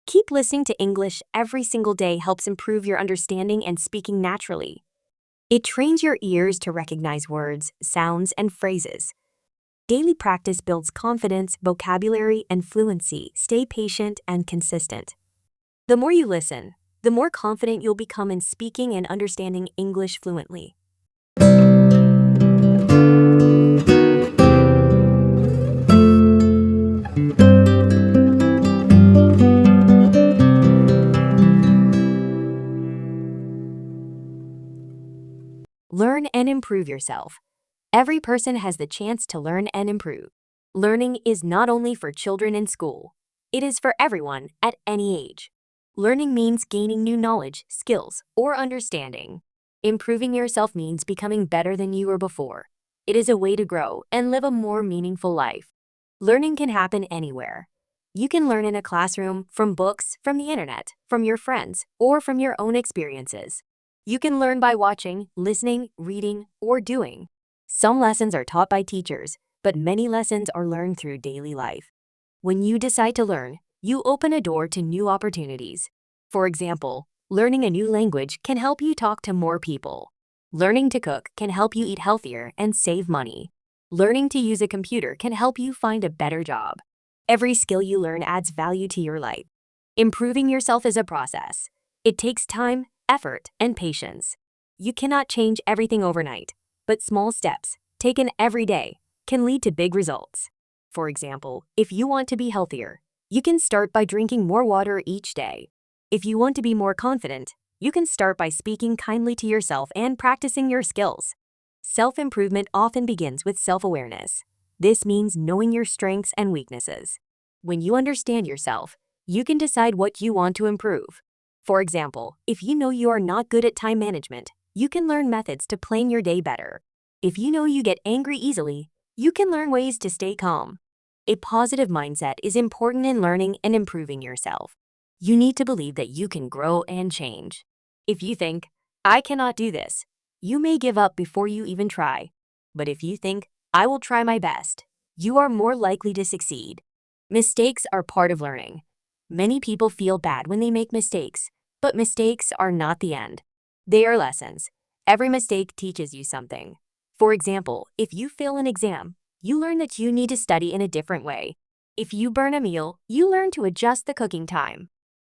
Keep listening to English every single day helps improve your understanding and speaking naturally. It trains your ears to recognize words, sounds, and phrases. Daily practice builds confidence, vocabulary, and fluency. Stay patient and consistent. The more you listen, the more confident you'll become in speaking and understanding English fluently. Learn and improve yourself. Every person has the chance to learn and improve. Learning is not only for children in school. It is for everyone at any age. Learning means gaining new knowledge, skills, or understanding. Improving yourself means becoming better than you were before. It is a way to grow and live a more meaningful life. Learning can happen anywhere. You can learn in a classroom, from books, from the internet, from your friends, or from your own experiences. You can learn by watching, listening, reading, or doing. Some lessons are taught by teachers, but many lessons are learned through daily life. When you decide to learn, you open a door to new opportunities. For example, learning a new language can help you talk to more people. Learning to cook can help you eat healthier and save money. Learning to use a computer can help you find a better job. Every skill you learn adds value to your life. Improving yourself is a process. It takes time, effort, and patience. You cannot change everything overnight, but small steps, taken every day, can lead to big results. For example, if you want to be healthier, you can start by drinking more water each day. If you want to be more confident, you can start by speaking kindly to yourself and practicing your skills. Self-improvement often begins with self-awareness. This means knowing your strengths and weaknesses. When you understand yourself, you can decide what you want to improve. For example, if you know you are not good at time management, you can learn methods to plan your day better. If you know you get angry easily, you can learn ways to stay calm. A positive mindset is important in learning and improving yourself. You need to believe that you can grow and change. If you think, "I cannot do this," you may give up before you even try. But if you think, "I will try my best," you are more likely to succeed. Mistakes are part of learning. Many people feel bad when they make mistakes, but mistakes are not the end. They are lessons. Every mistake teaches you something. For example, if you fail an exam, you learn that you need to study in a different way. If you burn a meal, you learn to adjust the cooking time.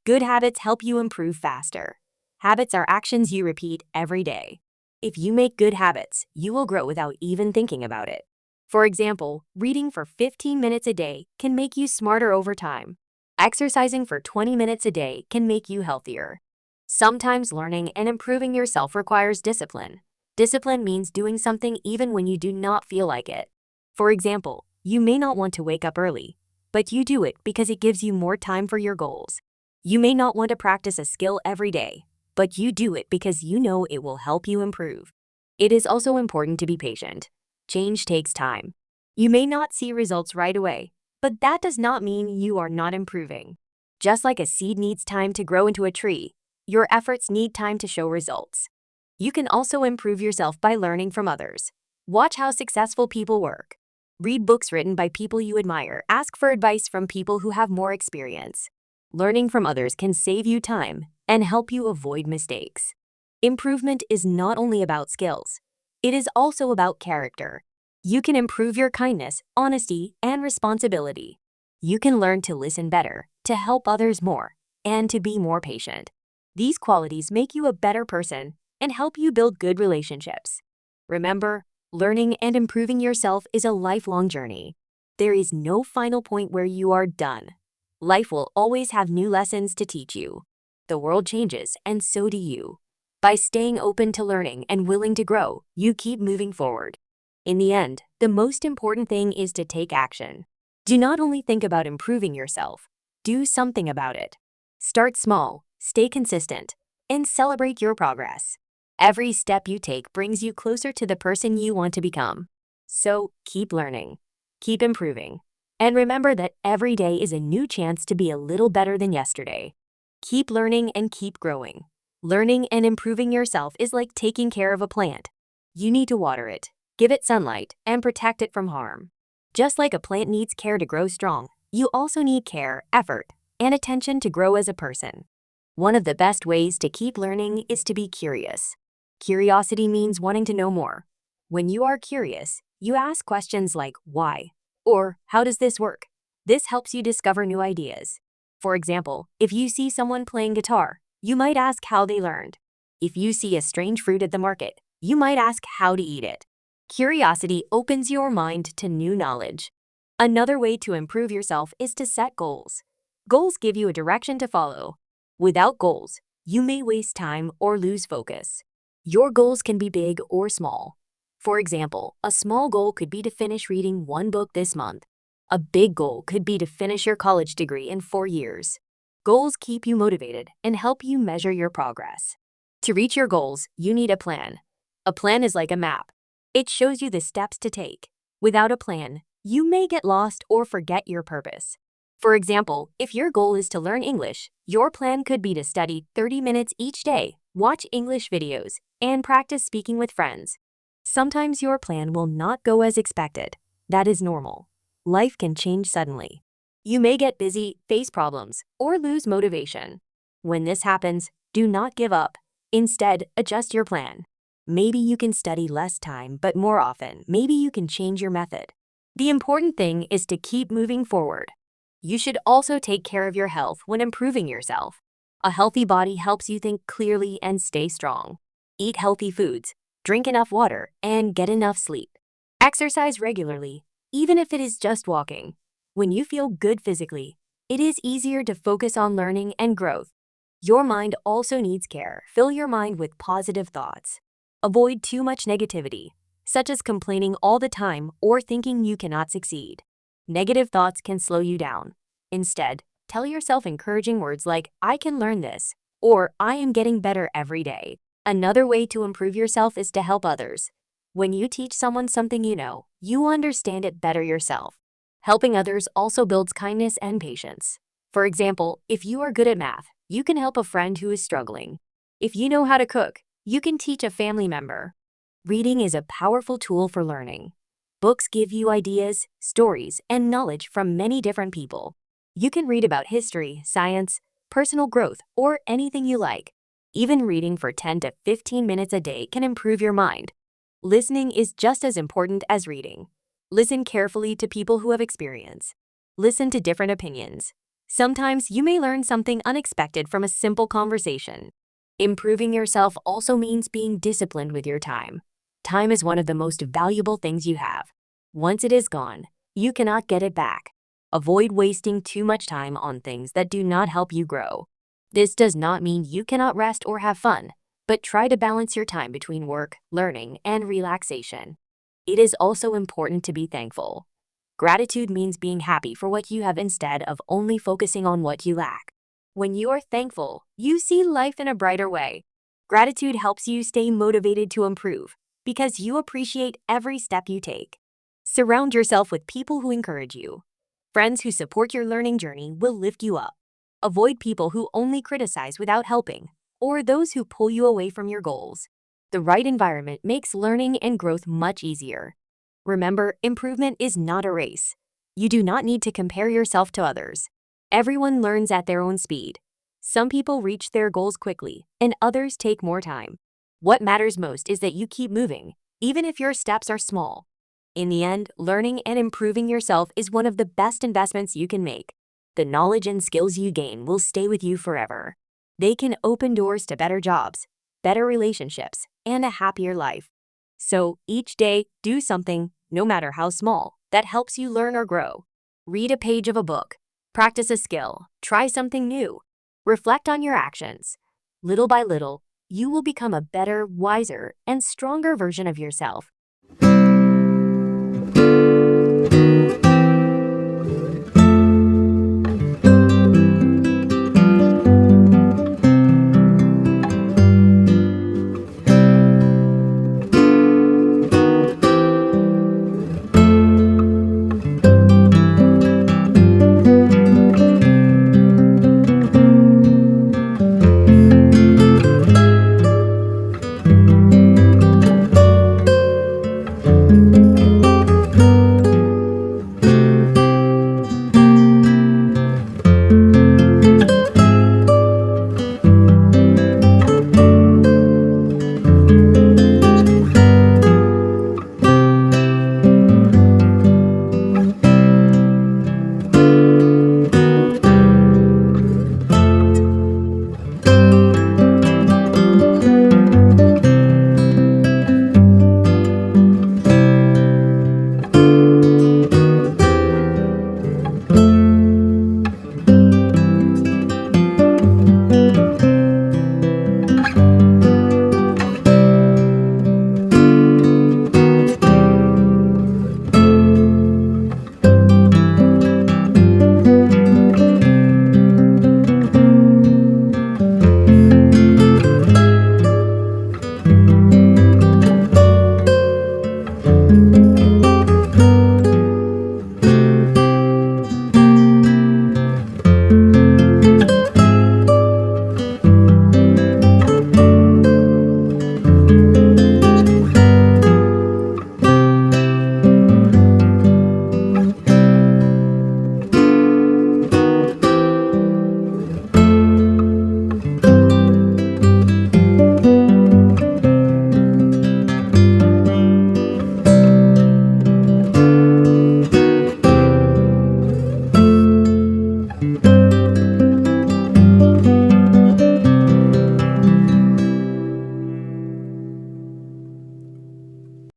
Good habits help you improve faster. Habits are actions you repeat every day. If you make good habits, you will grow without even thinking about it. For example, reading for 15 minutes a day can make you smarter over time. Exercising for 20 minutes a day can make you healthier. Sometimes learning and improving yourself requires discipline. Discipline means doing something even when you do not feel like it. For example, you may not want to wake up early, but you do it because it gives you more time for your goals. You may not want to practice a skill every day, but you do it because you know it will help you improve. It is also important to be patient. Change takes time. You may not see results right away, but that does not mean you are not improving. Just like a seed needs time to grow into a tree, your efforts need time to show results. You can also improve yourself by learning from others. Watch how successful people work. Read books written by people you admire. Ask for advice from people who have more experience. Learning from others can save you time and help you avoid mistakes. Improvement is not only about skills. It is also about character. You can improve your kindness, honesty, and responsibility. You can learn to listen better, to help others more, and to be more patient. These qualities make you a better person and help you build good relationships. Remember, learning and improving yourself is a lifelong journey. There is no final point where you are done. Life will always have new lessons to teach you. The world changes, and so do you. By staying open to learning and willing to grow, you keep moving forward. In the end, the most important thing is to take action. Do not only think about improving yourself, do something about it. Start small, stay consistent, and celebrate your progress. Every step you take brings you closer to the person you want to become. So keep learning, keep improving, and remember that every day is a new chance to be a little better than yesterday. Keep learning and keep growing. Learning and improving yourself is like taking care of a plant. You need to water it, give it sunlight, and protect it from harm. Just like a plant needs care to grow strong, you also need care, effort, and attention to grow as a person. One of the best ways to keep learning is to be curious. Curiosity means wanting to know more. When you are curious, you ask questions like why or how does this work? This helps you discover new ideas. For example, if you see someone playing guitar, you might ask how they learned. If you see a strange fruit at the market, you might ask how to eat it. Curiosity opens your mind to new knowledge. Another way to improve yourself is to set goals. Goals give you a direction to follow. Without goals, you may waste time or lose focus. Your goals can be big or small. For example, a small goal could be to finish reading one book this month. A big goal could be to finish your college degree in 4 years. Goals keep you motivated and help you measure your progress. To reach your goals, you need a plan. A plan is like a map. It shows you the steps to take. Without a plan, you may get lost or forget your purpose. For example, if your goal is to learn English, your plan could be to study 30 minutes each day, watch English videos, and practice speaking with friends. Sometimes your plan will not go as expected. That is normal. Life can change suddenly. You may get busy, face problems, or lose motivation. When this happens, do not give up. Instead, adjust your plan. Maybe you can study less time, but more often. Maybe you can change your method. The important thing is to keep moving forward. You should also take care of your health when improving yourself. A healthy body helps you think clearly and stay strong. Eat healthy foods, drink enough water, and get enough sleep. Exercise regularly, even if it is just walking. When you feel good physically, it is easier to focus on learning and growth. Your mind also needs care. Fill your mind with positive thoughts. Avoid too much negativity, such as complaining all the time or thinking you cannot succeed. Negative thoughts can slow you down. Instead, tell yourself encouraging words like, I can learn this, or I am getting better every day. Another way to improve yourself is to help others. When you teach someone something you know, you understand it better yourself. Helping others also builds kindness and patience. For example, if you are good at math, you can help a friend who is struggling. If you know how to cook, you can teach a family member. Reading is a powerful tool for learning. Books give you ideas, stories, and knowledge from many different people. You can read about history, science, personal growth, or anything you like. Even reading for 10 to 15 minutes a day can improve your mind. Listening is just as important as reading. Listen carefully to people who have experience. Listen to different opinions. Sometimes you may learn something unexpected from a simple conversation. Improving yourself also means being disciplined with your time. Time is one of the most valuable things you have. Once it is gone, you cannot get it back. Avoid wasting too much time on things that do not help you grow. This does not mean you cannot rest or have fun, but try to balance your time between work, learning, and relaxation. It is also important to be thankful. Gratitude means being happy for what you have instead of only focusing on what you lack. When you are thankful, you see life in a brighter way. Gratitude helps you stay motivated to improve because you appreciate every step you take. Surround yourself with people who encourage you. Friends who support your learning journey will lift you up. Avoid people who only criticize without helping, or those who pull you away from your goals. The right environment makes learning and growth much easier. Remember, improvement is not a race. You do not need to compare yourself to others. Everyone learns at their own speed. Some people reach their goals quickly, and others take more time. What matters most is that you keep moving, even if your steps are small. In the end, learning and improving yourself is one of the best investments you can make. The knowledge and skills you gain will stay with you forever. They can open doors to better jobs, better relationships, and a happier life. So, each day, do something, no matter how small, that helps you learn or grow. Read a page of a book, practice a skill, try something new, reflect on your actions. Little by little, you will become a better, wiser, and stronger version of yourself.